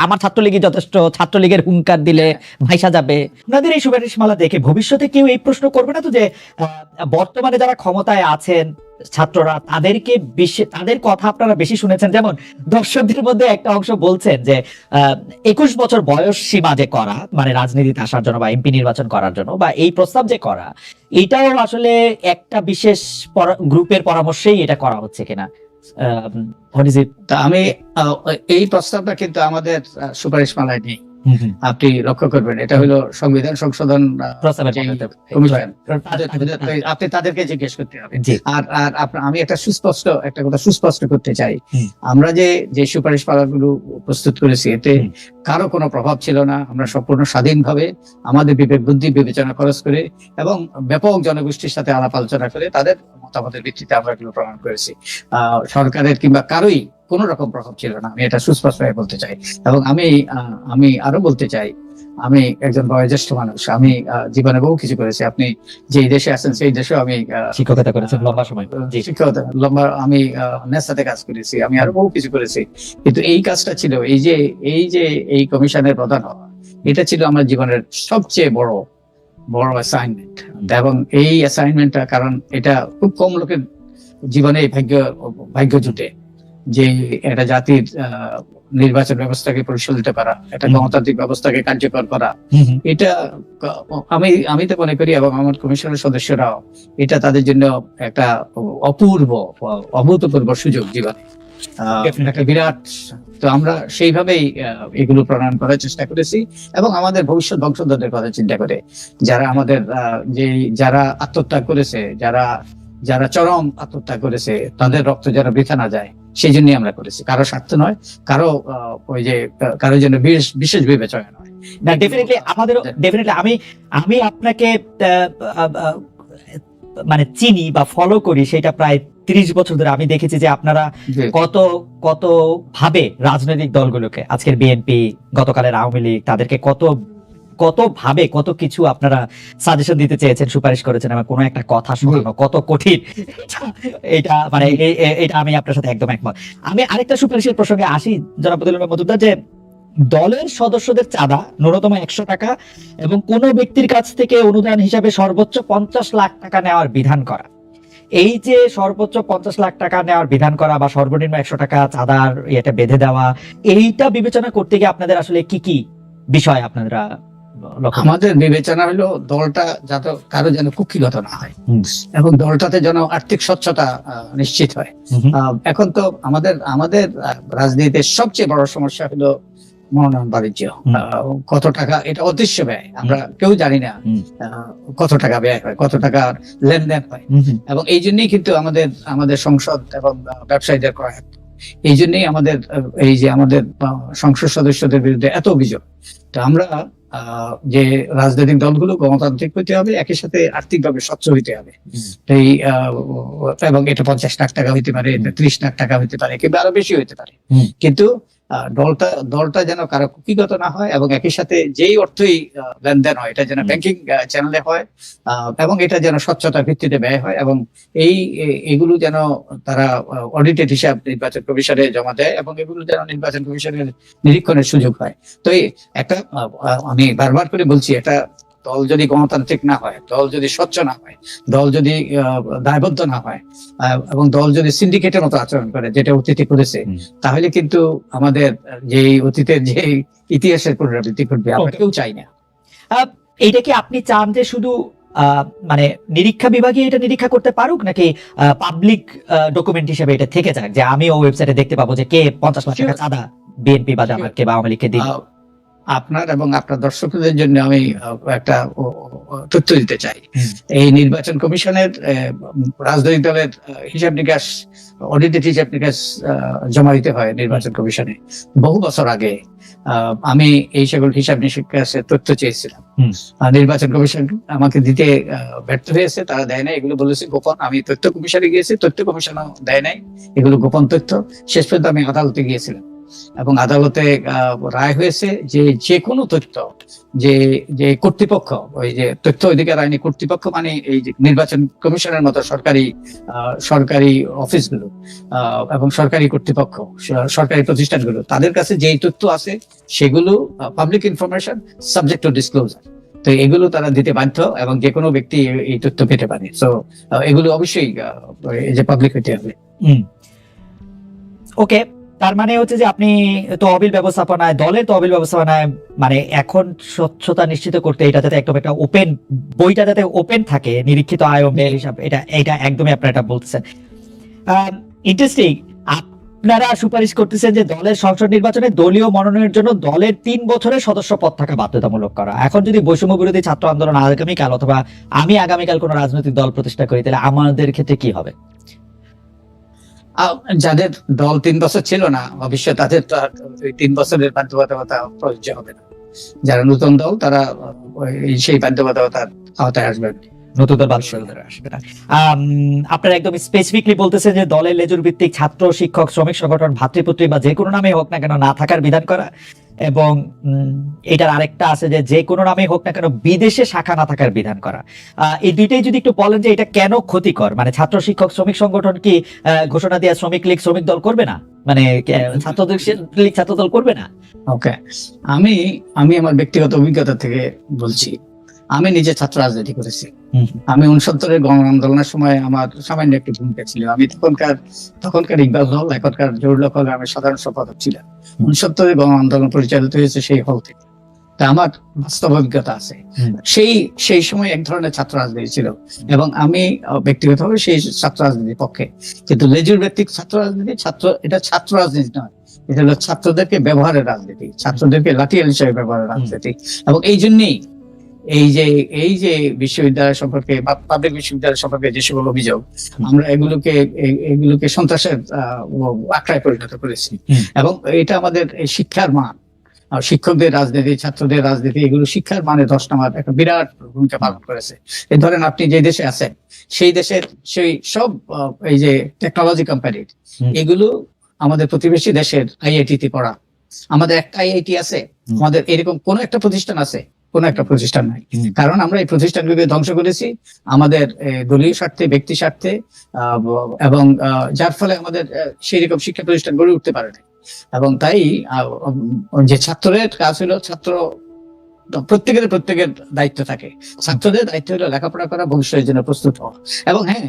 আমার ছাত্রলীগই যথেষ্ট, ছাত্রলীগের হুঙ্কার দিলে ভাইসা যাবে। আপনাদের এই সুপারিশমালা দেখে ভবিষ্যতে কেউ এই প্রশ্ন করবে না তো যে বর্তমানে যারা ক্ষমতায় আছেন ছাত্ররা, তাদেরকে বেশি, তাদের কথা আপনারা বেশি শুনেছেন? যেমন দর্শকদের মধ্যে একটা অংশ বলছেন যে 21 বছর বয়স সীমা যে করা, মানে রাজনীতিতে আসার জন্য বা এমপি নির্বাচন করার জন্য, বা এই প্রস্তাব যে করা, এটাও আসলে একটা বিশেষ গ্রুপের পরামর্শেই এটা করা হচ্ছে কিনা? তা আমি এই প্রস্তাবটা কিন্তু আমাদের সুপারিশমালায় নেই। আপনি লক্ষ্য করবেন, এটা হলো সংবিধান সংশোধন কমিশন, আপনি তাদেরকে জিজ্ঞেস করতে হবে। আর আমি একটা কথা সুস্পষ্ট করতে চাই, আমরা যে সুপারিশমালাগুলো প্রস্তুত করেছি এতে কারো কোনো প্রভাব ছিল না। আমরা সম্পূর্ণ স্বাধীনভাবে আমাদের বিবেক বুদ্ধি বিবেচনা খরচ করে এবং ব্যাপক জনগোষ্ঠীর সাথে আলাপ আলোচনা করে তাদের মতামতের ভিত্তিতে আমরা এগুলো প্রমাণ করেছি। সরকারের কিংবা কারোই কোন রকম প্রভাব ছিল না, আমি এটা সুস্পষ্টভাবে বলতে চাই। এবং আমি আরো বলতে চাই, আমি একজন বয়োজ্যেষ্ঠ মানুষ, আমি জীবনে বহু কিছু করেছি। আপনি যেই দেশে আছেন সেই দেশেও আমি শিক্ষকতা করেছেন লম্বা সময়, আমি নেসাতে কাজ করেছি, আমি আরো বহু কিছু করেছি। কিন্তু এই কাজটা ছিল এই কমিশনের প্রধান হওয়া, এটা ছিল আমার জীবনের সবচেয়ে বড় অ্যাসাইনমেন্ট। এবং এই অ্যাসাইনমেন্টটা, কারণ এটা খুব কম লোকের জীবনে ভাগ্য জুটে যে একটা জাতির নির্বাচন ব্যবস্থাকে পরিচালিত করা, একটা গণতান্ত্রিক ব্যবস্থাকে কার্যকর করা। এটা আমি তো মনে করি, এবং আমার কমিশনের সদস্যরাও, এটা তাদের জন্য একটা অভূতপূর্ব সুযোগ জীবনে, একটা বিরাট। তো আমরা সেইভাবেই এগুলো প্রণয়ন করার চেষ্টা করেছি, এবং আমাদের ভবিষ্যৎ বংশধরদের কথা চিন্তা করে, যারা আমাদের যারা আত্মত্যাগ করেছে, যারা চরম আত্মহত্যা করেছে, তাদের রক্ত যারা বৃথা না যায়, সেই জন্যই আমরা করেছি। কারো স্বার্থ নয়, কারো জন্য বিশেষ বিবেচনা নয়। না, ডেফিনেটলি আমি আপনাকে মানে চিনি বা ফলো করি, সেটা প্রায় 30 বছর ধরে। আমি দেখেছি যে আপনারা কত ভাবে রাজনৈতিক দলগুলোকে, আজকের বিএনপি, গতকালের আওয়ামী লীগ, তাদেরকে কত ভাবে কত কিছু আপনারা সাজেশন দিতে চেয়েছেন, সুপারিশ করেছেন, এবং কোনো একটা কথা শোনানো কত কঠিন, এটা মানে এটা আমি আপনার সাথে একদম একমত। আমি আরেকটা সুপারিশের প্রসঙ্গে আসি, জনাব বদিউল মজুমদার, যে দলের সদস্যদের চাঁদা ন্যূনতম 100 টাকা এবং কোন ব্যক্তির কাছ থেকে অনুদান হিসাবে সর্বোচ্চ 50 লাখ টাকা নেওয়ার বিধান করা। এই যে সর্বোচ্চ 50 লাখ টাকা নেওয়ার বিধান করা বা সর্বনিম্ন 100 টাকা চাঁদার এটা বেঁধে দেওয়া, এইটা বিবেচনা করতে গিয়ে আপনাদের আসলে কি বিষয় আপনারা? আমাদের বিবেচনা হলো দলটা যাতে কারো যেন কুক্ষিগত না হয়, এবং দলটাতে যেন আর্থিক স্বচ্ছতা নিশ্চিত হয়। এখন তো আমাদের রাজনীতির সবচেয়ে বড় সমস্যা হলো মনোনয়ন বাণিজ্য। কত টাকা, এটা অদৃশ্য ব্যয়, আমরা কেউ জানি না কত টাকা ব্যয় হয়, কত টাকা লেনদেন হয়। এবং এই জন্যই কিন্তু আমাদের সংসদ এবং ব্যবসায়ীদের ক্রয়, এই জন্যই আমাদের সংসদ সদস্যদের বিরুদ্ধে এত অভিযোগ। তো আমরা যে রাজনৈতিক দলগুলো গণতান্ত্রিক হইতে হবে, একই সাথে আর্থিকভাবে স্বচ্ছ হইতে হবে। এবং এটা 50 লাখ টাকা হইতে পারে, 30 লাখ টাকা হইতে পারে, কিংবা আরো বেশি হইতে পারে। কিন্তু দলটা যেন কারো কুক্ষিগত না হয়, এবং একই সাথে যেই অর্থই লেনদেন হয় এটা যেন ব্যাংকিং চ্যানেলে হয়, এবং এটা যেন স্বচ্ছতার ভিত্তিতে ব্যয় হয়, এবং এগুলো যেন তারা অডিটেড হিসাব নির্বাচন কমিশনে জমা দেয়, এবং এগুলো যেন নির্বাচন কমিশনের নিরীক্ষণের সুযোগ হয়। তো একটা আমি বারবার করে বলছি, এটা দল যদি গণতান্ত্রিক না হয়, দল যদি স্বচ্ছ না হয়, দল যদি দায়বদ্ধ না হয়, এবং দল যদি সিন্ডিকেটের মতো আচরণ করে, যেটা অতীতে করেছে, তাহলে কিন্তু আমাদের যে অতীতের যে ইতিহাসের পুনরাবৃত্তি ঘটবে, আমরা কেউ চাই না। এইটা কি আপনি চান যে শুধু মানে নিরীক্ষা বিভাগে এটা নিরীক্ষা করতে পারুক, নাকি পাবলিক ডকুমেন্ট হিসেবে এটা থেকে যাক, যে আমি ওয়েবসাইটে দেখতে পাবো যে কে 50 লাখ টাকা চাঁদা বিএনপি বা জামাতকে বা আওয়ামী লীগকে দিল? আপনার এবং আপনার দর্শকদের জন্য আমি একটা তথ্য দিতে চাই। এই নির্বাচন কমিশনের রাজনৈতিক দলের হিসাব নিকাশ, অডিটেড হিসাব নিকাশ জমা দিতে হয় নির্বাচন কমিশনে। বহু বছর আগে আমি এই সকল হিসাব নিকাশের তথ্য চেয়েছিলাম, নির্বাচন কমিশন আমাকে দিতে ব্যর্থ হয়েছে, তারা দেয় নাই, এগুলো বলেছে গোপন। আমি তথ্য কমিশনে গিয়েছি, তথ্য কমিশনও দেয় নাই, এগুলো গোপন তথ্য। শেষ পর্যন্ত আমি আদালতে গিয়েছিলাম, এবং আদালতে রায় হয়েছে যে যে কোনো তথ্য যে যে কর্তৃপক্ষ, ওই যে তথ্য অধিকার আইনি কর্তৃপক্ষ মানে এই যে নির্বাচন কমিশনের মতো সরকারি অফিসগুলো এবং সরকারি কর্তৃপক্ষ, সরকারি প্রতিষ্ঠানগুলো, তাদের কাছে যেই তথ্য আছে সেগুলো public information subject to disclosure. তো এগুলো তারা দিতে বাধ্য এবং যে কোনো ব্যক্তি এই তথ্য পেতে পারে। তো এগুলো অবশ্যই এই যে পাবলিক হতে হবে। ওকে, তার মানে হচ্ছে যে আপনি তহবিল ব্যবস্থাপনায়, দলের তহবিল ব্যবস্থাপনায় মানে এখন স্বচ্ছতা নিশ্চিত করতে এটা যাতে একদম একটা ওপেন, বইটা যাতে ওপেন থাকে, নিরীক্ষিত আয় ও ব্যয় হিসাব, এটা একদমই আপনারা এটা বলতেছেন। ইন্টারেস্টিং, আপনারা সুপারিশ করতেছেন যে দলের সংসদ নির্বাচনে দলীয় মনোনয়নের জন্য দলের 3 বছরের সদস্য পদ থাকা বাধ্যতামূলক করা। এখন যদি বৈষম্য বিরোধী ছাত্র আন্দোলন আগামীকাল অথবা আমি আগামীকাল কোনো রাজনৈতিক দল প্রতিষ্ঠা করি, তাহলে আমাদের ক্ষেত্রে কি হবে? যাদের দল 3 বছর ছিল না, অবশ্যই তাদের তো 3 বছরের বাধ্যবাধকতা প্রযোজ্য হবে না। যারা নতুন দল তারা সেই বাধ্যবাধকতার আওতায় আসবেন। নতুন দল আসবে না। আপনারা একদম স্পেসিফিকলি বলতেছেন যে দলের লেজুর ভিত্তিক ছাত্র, শিক্ষক, শ্রমিক সংগঠন, ভাতৃপুত্রী বা যে কোনো নামে হোক না কেন না থাকার বিধান করা, এবং এটার আরেকটা আছে যে কোনো নামে হোক না কেন বিদেশে শাখা না থাকার বিধান করা। এই দুইটাই যদি একটু বলেন যে এটা কেন ক্ষতিকর, মানে ছাত্র, শিক্ষক, শ্রমিক সংগঠন কি ঘোষণা দেওয়া শ্রমিক লীগ শ্রমিক দল করবে না, মানে ছাত্রদের লীগ ছাত্র দল করবে না? ওকে, আমি আমার ব্যক্তিগত অভিজ্ঞতা থেকে বলছি। আমি নিজে ছাত্র রাজনীতি করেছি। আমি 69-এর গণ আন্দোলনের সময় আমার সামান্য একটি ভূমিকা ছিল। আমি তখনকার ইকবাল হল, এখনকার জহুরুল হল, আমি সাধারণ সম্পাদক ছিলাম। 69-এর গণ আন্দোলন পরিচালিত হয়েছে সেই হল থেকে। তা আমার বাস্তব অভিজ্ঞতা আছে। সেই সময় এক ধরনের ছাত্র রাজনীতি ছিল এবং আমি ব্যক্তিগতভাবে সেই ছাত্র রাজনীতির পক্ষে। কিন্তু লেজুর ভিত্তিক ছাত্র রাজনীতি, এটা ছাত্র রাজনীতি নয়, এটা হলো ছাত্রদেরকে ব্যবহারের রাজনীতি, ছাত্রদেরকে লাঠিয়াল হিসেবে ব্যবহারের রাজনীতি। এবং এই জন্যই এই যে বিশ্ববিদ্যালয় সম্পর্কে বা পাবলিক বিশ্ববিদ্যালয় সম্পর্কে যে সকল অভিযোগ, আমরা এগুলোকে সন্ত্রাসের আখড়ায় পরিণত করেছি। এবং এটা আমাদের শিক্ষার মান, শিক্ষকদের রাজনীতি, ছাত্রদের রাজনীতি, এগুলো শিক্ষার মানে ধস নামার একটা বিরাট ভূমিকা পালন করেছে। এই ধরেন আপনি যে দেশে আছেন সেই দেশের সেই সব এই যে টেকনোলজি কোম্পানি, এগুলো আমাদের প্রতিবেশী দেশের আইআইটি তে পড়া। আমাদের একটা আইআইটি আছে, আমাদের এরকম কোন একটা প্রতিষ্ঠান আছে? কোন একটা প্রতিষ্ঠান নাই। কারণ আমরা এই প্রতিষ্ঠানগুলোকে ধ্বংস করেছি আমাদের দলীয় স্বার্থে, ব্যক্তি স্বার্থে, এবং যার ফলে আমাদের সেই রকম শিক্ষা প্রতিষ্ঠান গড়ে উঠতে পারে না। এবং তাই যে ছাত্রদের কাজ হলো, প্রত্যেকের দায়িত্ব থাকে। ছাত্রদের দায়িত্ব হলো লেখাপড়া করা, ভবিষ্যতের জন্য প্রস্তুত হওয়া। এবং হ্যাঁ,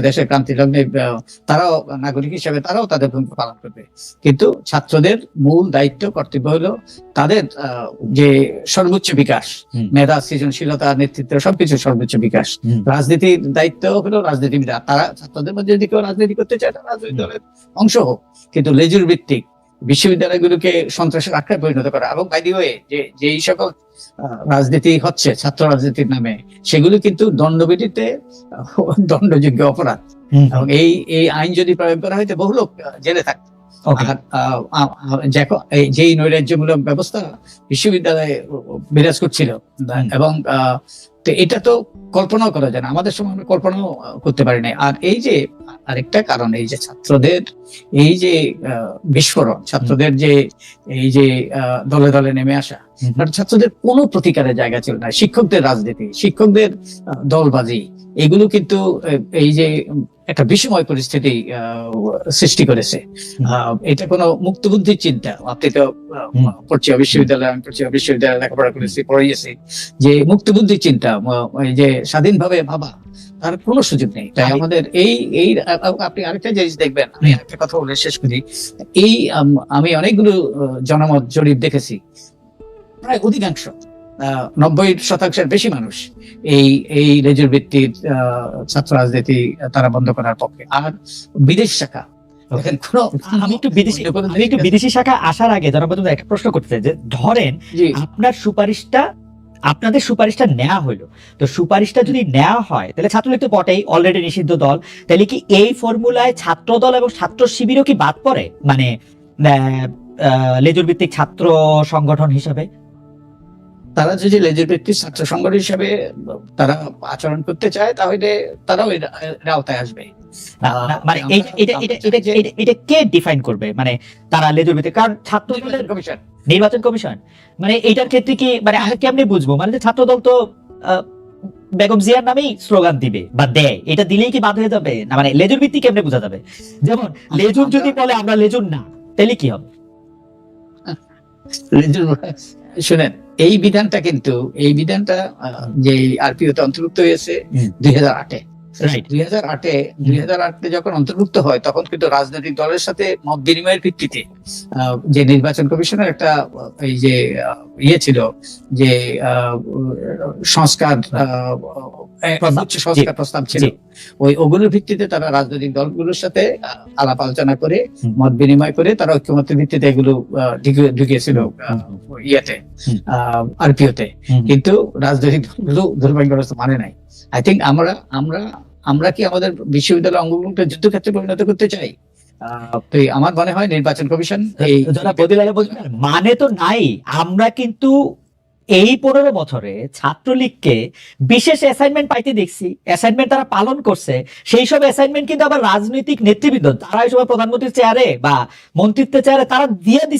দেশের ক্রান্তি লগ্নে তারাও নাগরিক হিসেবে তারাও তাদের ভূমিকা পালন করবে। কিন্তু ছাত্রদের মূল দায়িত্ব, কর্তব্য হলো তাদের যে সর্বোচ্চ বিকাশ, মেধা, সৃজনশীলতা, নেতৃত্ব, সবকিছু সর্বোচ্চ বিকাশ। রাজনীতির দায়িত্ব হলো রাজনীতিবিদ, তারা ছাত্রদের মধ্যে যদি কেউ রাজনীতি করতে চায় তারা রাজনৈতিক দলের অংশ হোক, কিন্তু লেজুর ভিত্তিক বিশ্ববিদ্যালয়গুলোকে সন্ত্রাসের আখড়ায় পরিণত করা। এবং বাই দি ওয়ে যেই সকল রাজনীতি হচ্ছে ছাত্র রাজনীতির নামে, সেগুলো কিন্তু দণ্ডবিধিতে দণ্ডযোগ্য অপরাধ। এবং এই আইন যদি প্রয়োগ করা হয়তো বহু লোক জেলে থাকতো। যেই নৈরাজ্যমূলক ব্যবস্থা বিশ্ববিদ্যালয়ে বিরাজ করছিল, এবং এটা তো কল্পনাও করা যায় না, আমাদের সময় আমরা কল্পনাও করতে পারি না। আর এই যে আরেকটা কারণ, এই যে ছাত্রদের এই যে বিস্ফোরণ, ছাত্রদের যে এই যে দলে দলে নেমে আসা, ছাত্রদের কোনো প্রতিকারের জায়গা ছিল না। শিক্ষকদের রাজনীতি, শিক্ষকদের দলবাজি, এগুলো কিন্তু এই যে একটা বিষময় পরিস্থিতি সৃষ্টি করেছে। এটা কোনো মুক্তবুদ্ধির চিন্তা, আপনি তো পড়ছি বিশ্ববিদ্যালয়ে, আমি পড়ছি বিশ্ববিদ্যালয়ে লেখাপড়া করেছি, পড়িয়েছি, যে মুক্তবুদ্ধির চিন্তা, এই যে স্বাধীনভাবে ভাবা, তার কোনো সুযোগ নেই। তাই আমাদের এই আপনি আরেকটা জিনিস দেখবেন, আমি একটা কথা বলে শেষ করি। আমি অনেকগুলো জনমত জরিপ দেখেছি, প্রায় অধিকাংশ 90% বেশি মানুষ এই লেজুর ভিত্তির ছাত্র রাজনীতি তারা বন্ধ করার পক্ষে। আর বিদেশ শাখা, আমি একটু বিদেশি শাখা আসার আগে একটা প্রশ্ন করতে চাই, যে ধরেন আপনাদের সুপারিশটা নেওয়া হইলো, তো সুপারিশটা যদি নেওয়া হয় তাহলে ছাত্রলীগ তো বটেই, অলরেডি নিষিদ্ধ দল, তাহলে কি এই ফর্মুলায় ছাত্র দল এবং ছাত্র শিবিরও কি বাদ পড়ে, মানে লেজুর ভিত্তিক ছাত্র সংগঠন হিসাবে? তারা যদি লেজুর ভিত্তিক ছাত্র সংগঠন হিসাবে তারা আচরণ করতে চায়, তাহলে তারাও এর আওতায় আসবে। মানে এটা কে ডিফাইন করবে, মানে তারা লেজুর ভিত্তিক, কারণ ছাত্র দলের কমিশন, নির্বাচন কমিশন, মানে এইটার ক্ষেত্রে কি মানে আমরা কেমনে বুঝবো, মানে ছাত্র দল তো বেগম জিয়ার নামেই স্লোগান দিবে বা দেয়, এটা দিলেই কি বাদ হয়ে যাবে না, মানে লেজুর ভিত্তিক কেমনে বোঝা যাবে? যেমন লেজুর যদি বলে আমরা লেজুর না, তাহলে কি হবে? শুনেন, এই বিধানটা কিন্তু যে আরপিওতে অন্তর্ভুক্ত হয়েছে 2008-এ। রাইট, 2008-এ যখন অন্তর্ভুক্ত হয় তখন কিন্তু রাজনৈতিক দলের সাথে মত বিনিময়ের ভিত্তিতে যে নির্বাচন কমিশনের একটা এই যে ইয়ে ছিল, যে সংস্কার উচ্চ সংস্কার প্রস্তাব ছিল, ওগুলোর ভিত্তিতে তারা রাজনৈতিক দলগুলোর সাথে আলাপ আলোচনা করে মত বিনিময় করে তারা ঐক্যমতের ভিত্তিতে এগুলো ঢুকিয়েছিল ইয়েতে, আরপিওতে। কিন্তু রাজনৈতিক দলগুলো দুর্ভাগ্যবশত মানে নাই। আই থিঙ্ক আমরা কি আমাদের বিশ্ববিদ্যালয় অঙ্গভঙ্গকে যুদ্ধক্ষেত্রে পরিণত করতে চাই? তো আমার মনে হয় নির্বাচন কমিশন এই মানে তো নাই। আমরা কিন্তু এই 15 বছরে ছাত্রলীগকে বিশেষ অ্যাসাইনমেন্ট পাইতে দেখছি, অ্যাসাইনমেন্ট তারা পালন করছে, সেই সব অ্যাসাইনমেন্ট কিন্তু আবার রাজনৈতিক নেতৃবৃন্দ, তারা এই সময় প্রধানমন্ত্রীর চেয়ারে বা মন্ত্রিত্বের চেয়ারে তারা দিয়ে দিচ্ছে।